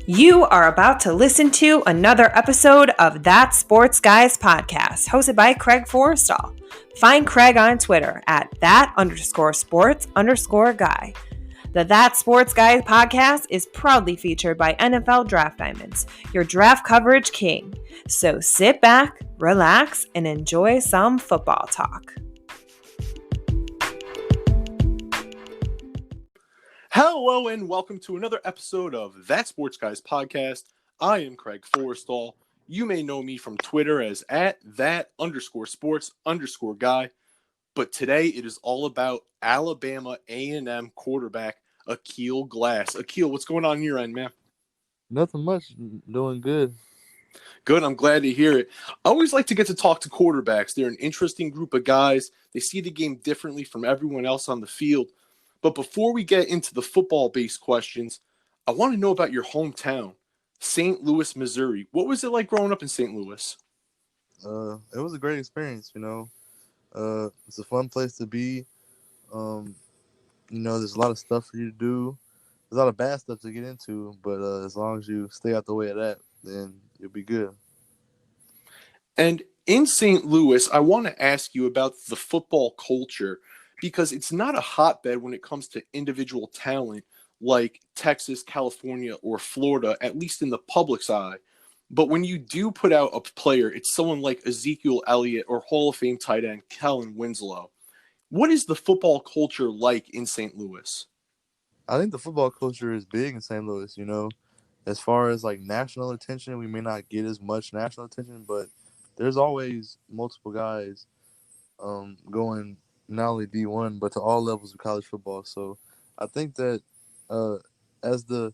You are about to listen to another episode of That Sports Guys podcast, hosted by Craig Forrestall. Find Craig on Twitter at that_sports_guy. The That Sports Guys podcast is proudly featured by NFL Draft Diamonds, your draft coverage king. So sit back, relax, and enjoy some football talk. Hello and welcome to another episode of That Sports Guys podcast. I am Craig Forrestall. You may know me from Twitter as at that_sports_guy. But today it is all about Alabama A&M quarterback Aqeel Glass. Aqeel, what's going on your end, man? Nothing much. Doing good. Good. I'm glad to hear it. I always like to get to talk to quarterbacks. They're an interesting group of guys. They see the game differently from everyone else on the field. But before we get into the football-based questions, I want to know about your hometown, St. Louis, Missouri. What was it like growing up in St. Louis? It was a great experience, It's a fun place to be. There's a lot of stuff for you to do. There's a lot of bad stuff to get into, but as long as you stay out the way of that, then you'll be good. And in St. Louis, I want to ask you about the football culture, because it's not a hotbed when it comes to individual talent like Texas, California, or Florida, at least in the public's eye. But when you do put out a player, it's someone like Ezekiel Elliott or Hall of Fame tight end Kellen Winslow. What is the football culture like in St. Louis? I think the football culture is big in St. Louis, As far as, national attention, we may not get as much national attention, but there's always multiple guys going not only D1 but to all levels of college football. So I think that as the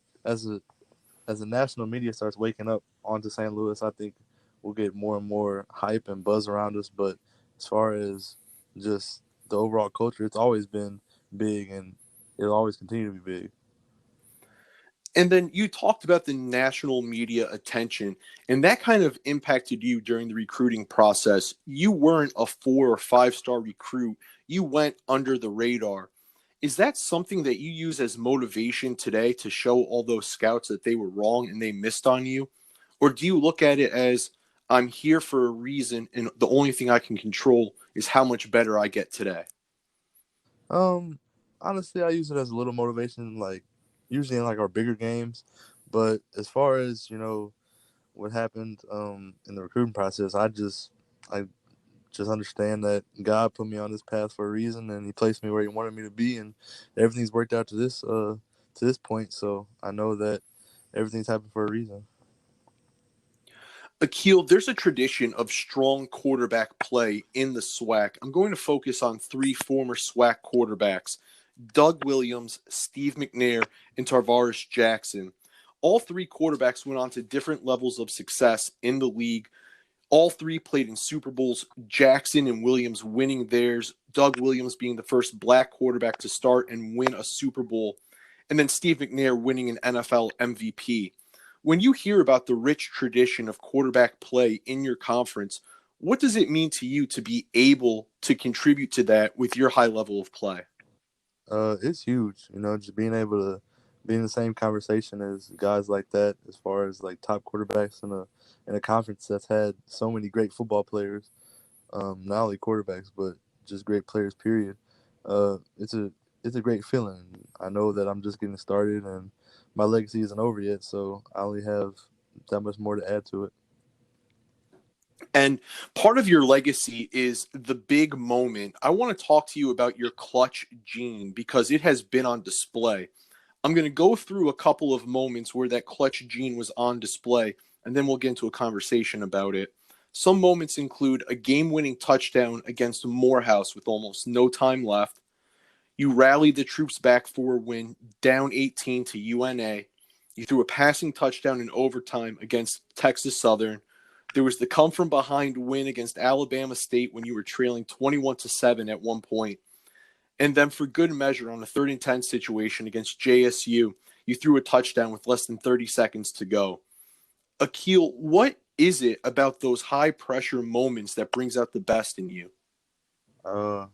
national media starts waking up onto St. Louis, I think we'll get more and more hype and buzz around us. But as far as just the overall culture, it's always been big and it'll always continue to be big. And then you talked about the national media attention, and that kind of impacted you during the recruiting process. You weren't a 4 or 5-star recruit. You went under the radar. Is that something that you use as motivation today to show all those scouts that they were wrong and they missed on you? Or do you look at it as, I'm here for a reason, and the only thing I can control is how much better I get today? Honestly, I use it as a little motivation, usually in our bigger games. But as far as what happened in the recruiting process, I just understand that God put me on this path for a reason, and He placed me where He wanted me to be, and everything's worked out to this point. So I know that everything's happened for a reason. Aqeel, there's a tradition of strong quarterback play in the SWAC. I'm going to focus on 3 former SWAC quarterbacks: Doug Williams, Steve McNair, and Tarvaris Jackson. All 3 quarterbacks went on to different levels of success in the league. All 3 played in Super Bowls, Jackson and Williams winning theirs, Doug Williams being the first black quarterback to start and win a Super Bowl, and then Steve McNair winning an NFL MVP. When you hear about the rich tradition of quarterback play in your conference, what does it mean to you to be able to contribute to that with your high level of play? It's huge, just being able to be in the same conversation as guys like that, as far as top quarterbacks in a conference that's had so many great football players, not only quarterbacks but just great players. Period. It's a great feeling. I know that I'm just getting started and my legacy isn't over yet, so I only have that much more to add to it. And part of your legacy is the big moment. I want to talk to you about your clutch gene because it has been on display. I'm going to go through a couple of moments where that clutch gene was on display, and then we'll get into a conversation about it. Some moments include a game-winning touchdown against Morehouse with almost no time left. You rallied the troops back for a win, down 18 to UNA. You threw a passing touchdown in overtime against Texas Southern. There was the come-from-behind win against Alabama State when you were trailing 21-7 at one point. And then for good measure, on a 3rd and 10 situation against JSU, you threw a touchdown with less than 30 seconds to go. Aqeel, what is it about those high-pressure moments that brings out the best in you? I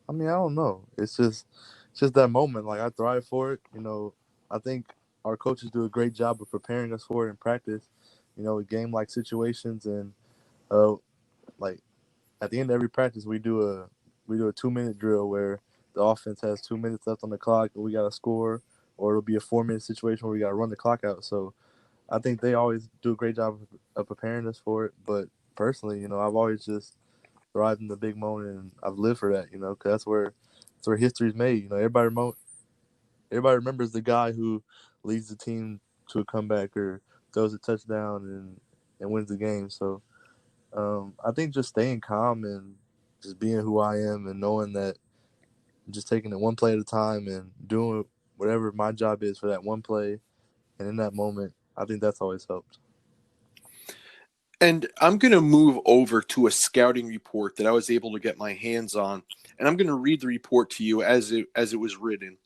don't know. It's just that moment. I thrive for it. I think our coaches do a great job of preparing us for it in practice. With game-like situations, and like at the end of every practice, we do a 2-minute drill where the offense has 2 minutes left on the clock and we got to score, or it'll be a 4-minute situation where we got to run the clock out. So I think they always do a great job of preparing us for it. But personally, I've always just thrived in the big moment, and I've lived for that. Because that's where history's made. Everybody remembers the guy who leads the team to a comeback or throws a touchdown and wins the game. So I think just staying calm and just being who I am and knowing that just taking it one play at a time and doing whatever my job is for that one play and in that moment, I think that's always helped. And I'm going to move over to a scouting report that I was able to get my hands on, and I'm going to read the report to you as it was written.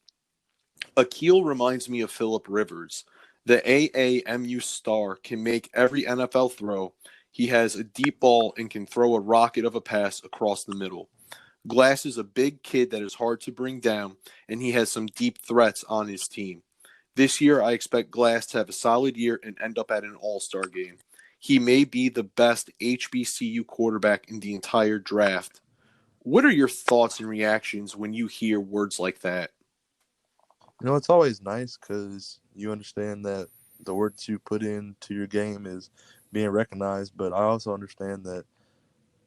Aqeel reminds me of Phillip Rivers. The AAMU star can make every NFL throw. He has a deep ball and can throw a rocket of a pass across the middle. Glass is a big kid that is hard to bring down, and he has some deep threats on his team. This year, I expect Glass to have a solid year and end up at an all-star game. He may be the best HBCU quarterback in the entire draft. What are your thoughts and reactions when you hear words like that? It's always nice because you understand that the work that you put into your game is being recognized. But I also understand that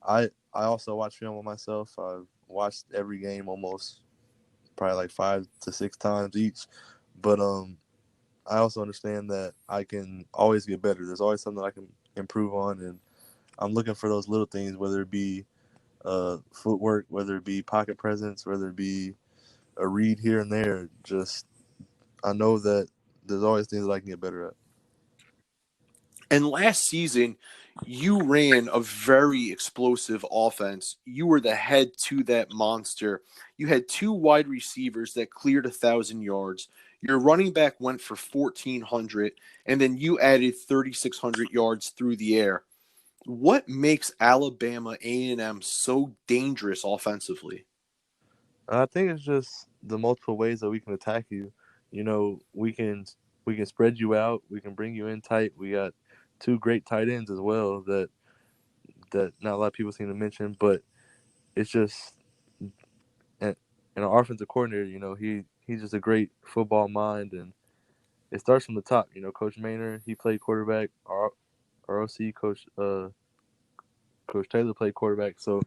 I also watch film on myself. I've watched every game almost probably like 5 to 6 times each. But I also understand that I can always get better. There's always something I can improve on, and I'm looking for those little things, whether it be footwork, whether it be pocket presence, whether it be a read here and there. Just I know that there's always things that I can get better at. And last season, you ran a very explosive offense. You were the head to that monster. You had 2 wide receivers that cleared 1,000 yards. Your running back went for 1,400, and then you added 3,600 yards through the air. What makes Alabama A&M so dangerous offensively? I think it's just the multiple ways that we can attack you. We can spread you out. We can bring you in tight. We got 2 great tight ends as well that not a lot of people seem to mention. But it's just and our offensive coordinator. He's just a great football mind, and it starts from the top. Coach Maynard, he played quarterback. Our OC Coach Taylor played quarterback. So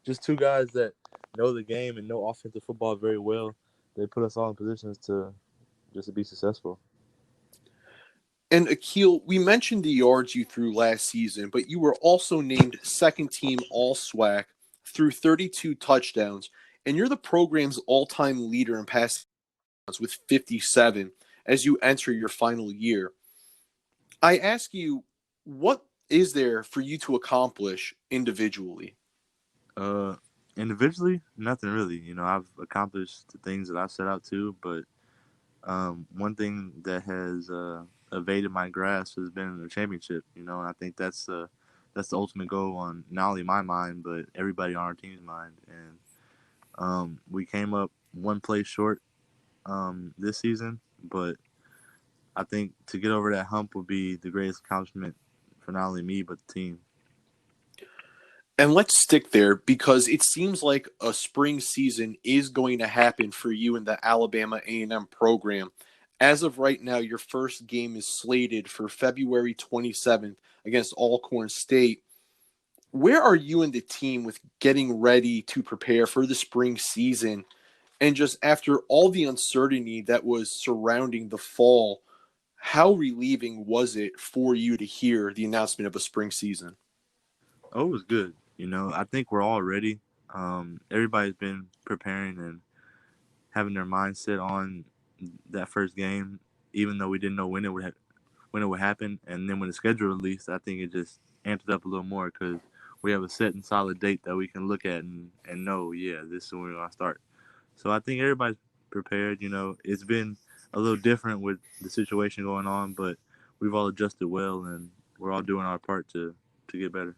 just 2 guys that know the game and know offensive football very well. They put us all in positions to be successful. And Aqeel, we mentioned the yards you threw last season, but you were also named second team All SWAC through 32 touchdowns, and you're the program's all-time leader in passing with 57 as you enter your final year. I ask you, what is there for you to accomplish individually? Individually, nothing really. I've accomplished the things that I set out to, but one thing that has evaded my grasp has been the championship. And I think that's the ultimate goal on not only my mind but everybody on our team's mind. And we came up one play short this season, but I think to get over that hump would be the greatest accomplishment for not only me but the team. And let's stick there because it seems like a spring season is going to happen for you in the Alabama A&M program. As of right now, your first game is slated for February 27th against Alcorn State. Where are you and the team with getting ready to prepare for the spring season? And just after all the uncertainty that was surrounding the fall, how relieving was it for you to hear the announcement of a spring season? Oh, it was good. I think we're all ready. Everybody's been preparing and having their mindset on that first game, even though we didn't know when it would happen. And then when the schedule released, I think it just amped it up a little more because we have a set and solid date that we can look at and know, yeah, this is when we're going to start. So I think everybody's prepared. It's been a little different with the situation going on, but we've all adjusted well, and we're all doing our part to get better.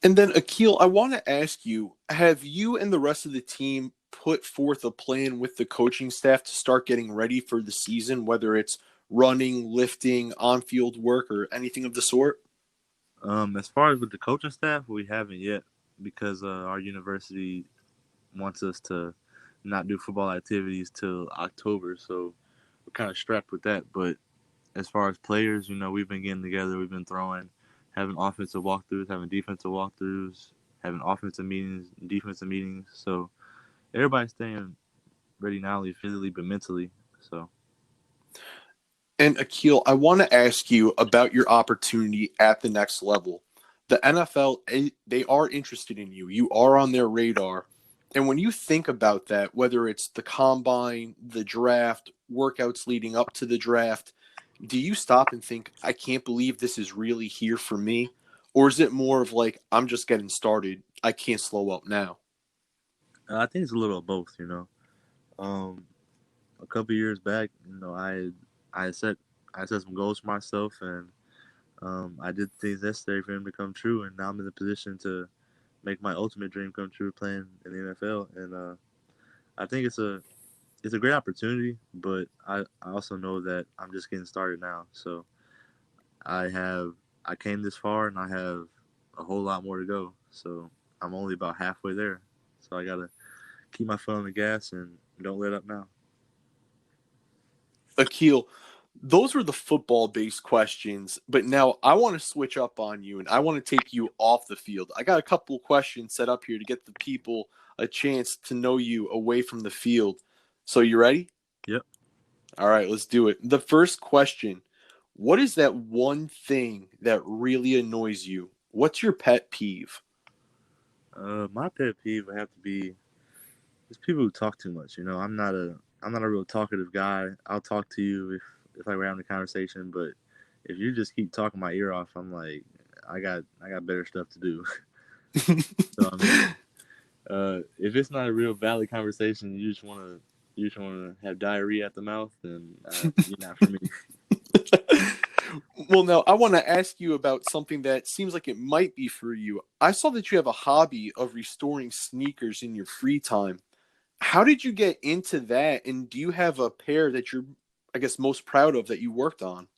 And then, Aqeel, I want to ask you, have you and the rest of the team put forth a plan with the coaching staff to start getting ready for the season, whether it's running, lifting, on-field work, or anything of the sort? As far as with the coaching staff, we haven't yet because our university wants us to not do football activities till October, so we're kind of strapped with that. But as far as players, we've been getting together, we've been throwing, having offensive walkthroughs, having defensive walkthroughs, having offensive meetings, defensive meetings. So everybody's staying ready not only physically but mentally. So. And Aqeel, I want to ask you about your opportunity at the next level. The NFL, they are interested in you. You are on their radar. And when you think about that, whether it's the combine, the draft, workouts leading up to the draft, do you stop and think, I can't believe this is really here for me? Or is it more of like, I'm just getting started. I can't slow up now? I think it's a little of both, A couple years back, I set some goals for myself, and I did things necessary for them to come true, and now I'm in the position to make my ultimate dream come true, playing in the NFL. And I think it's a great opportunity, but I also know that I'm just getting started now. So I came this far, and I have a whole lot more to go. So I'm only about halfway there. So I gotta keep my foot on the gas and don't let up now. Aqeel, those were the football-based questions, but now I want to switch up on you, and I want to take you off the field. I got a couple of questions set up here to get the people a chance to know you away from the field. So you ready? Yep. All right, let's do it. The first question, what is that one thing that really annoys you? What's your pet peeve? My pet peeve would have to be just people who talk too much. I'm not a real talkative guy. I'll talk to you if we're having a conversation, but if you just keep talking my ear off, I'm like, I got better stuff to do. So if it's not a real valid conversation, you just want to have diarrhea at the mouth, then you're not for me. Well, now I want to ask you about something that seems like it might be for you. I saw that you have a hobby of restoring sneakers in your free time. How did you get into that? And do you have a pair that you're, I guess, most proud of that you worked on?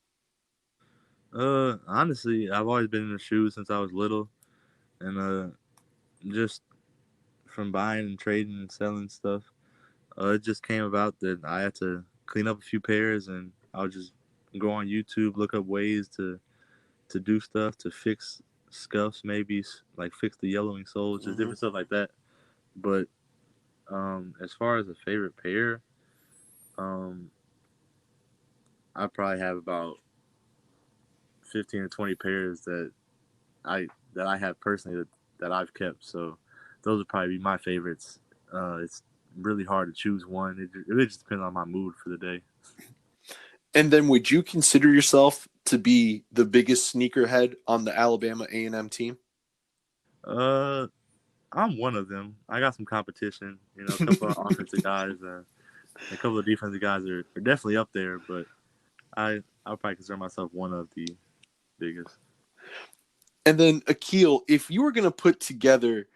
Honestly, I've always been into shoes since I was little, and just from buying and trading and selling stuff, it just came about that I had to clean up a few pairs, and I'll just go on YouTube, look up ways to do stuff to fix scuffs, maybe like fix the yellowing soles, just different stuff like that. But as far as a favorite pair, I probably have about 15 or 20 pairs that I have personally that I've kept. So those would probably be my favorites. It's really hard to choose one. It really just depends on my mood for the day. And then would you consider yourself to be the biggest sneakerhead on the Alabama A&M team? I'm one of them. I got some competition. A couple of offensive guys, a couple of defensive guys are definitely up there, but I'll probably consider myself one of the biggest. And then Aqeel, if you were going to put together,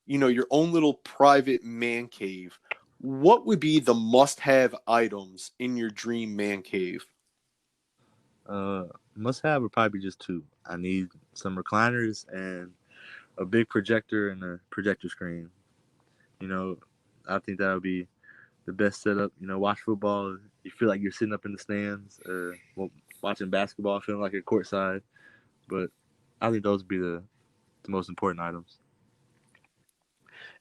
your own little private man cave, what would be the must-have items in your dream man cave? Must have would probably be just two. I need some recliners and a big projector and a projector screen. I think that would be the best setup. Watch football, you feel like you're sitting up in the stands, or watching basketball, feeling like you're courtside. But I think those would be the most important items.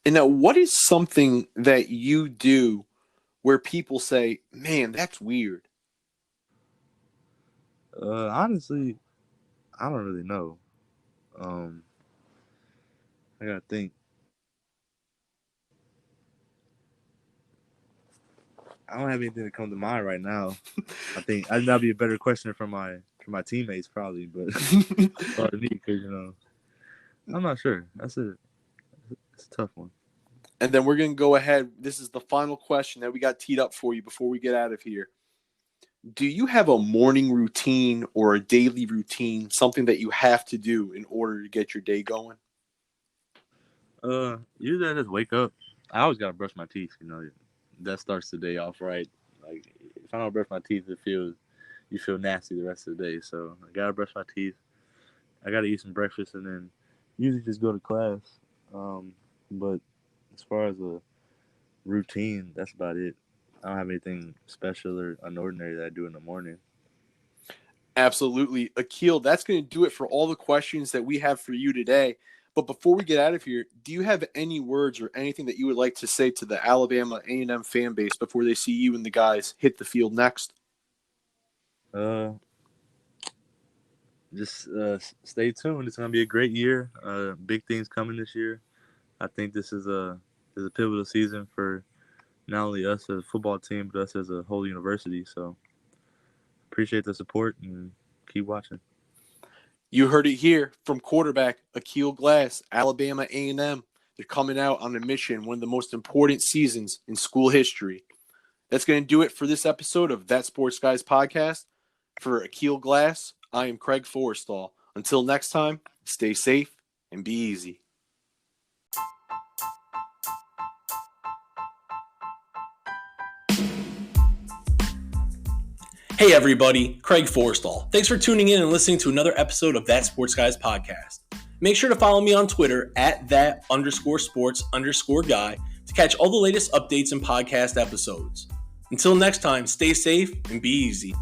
And now, what is something that you do where people say, man, that's weird? Honestly, I don't really know. I gotta think. I don't have anything to come to mind right now. I think that'd be a better question for my teammates probably, but it's hard to me because I'm not sure. It's a tough one. And then we're going to go ahead. This is the final question that we got teed up for you before we get out of here. Do you have a morning routine or a daily routine, something that you have to do in order to get your day going? Usually I just wake up, I always gotta brush my teeth. That starts the day off right. Like if I don't brush my teeth, you feel nasty the rest of the day. So I gotta brush my teeth. I gotta eat some breakfast and then usually just go to class. But as far as a routine, that's about it. I don't have anything special or unordinary that I do in the morning. Absolutely. Aqeel, that's going to do it for all the questions that we have for you today. But before we get out of here, do you have any words or anything that you would like to say to the Alabama A&M fan base before they see you and the guys hit the field next? Just stay tuned. It's gonna be a great year. Big things coming this year. I think this is a pivotal season for not only us as a football team, but us as a whole university. So appreciate the support and keep watching. You heard it here from quarterback Aqeel Glass, Alabama A&M. They're coming out on a mission, one of the most important seasons in school history. That's going to do it for this episode of That Sports Guys podcast. For Aqeel Glass, I am Craig Forrestall. Until next time, stay safe and be easy. Hey everybody, Craig Forrestall. Thanks for tuning in and listening to another episode of That Sports Guys podcast. Make sure to follow me on Twitter at @that_sports_guy to catch all the latest updates and podcast episodes. Until next time, stay safe and be easy.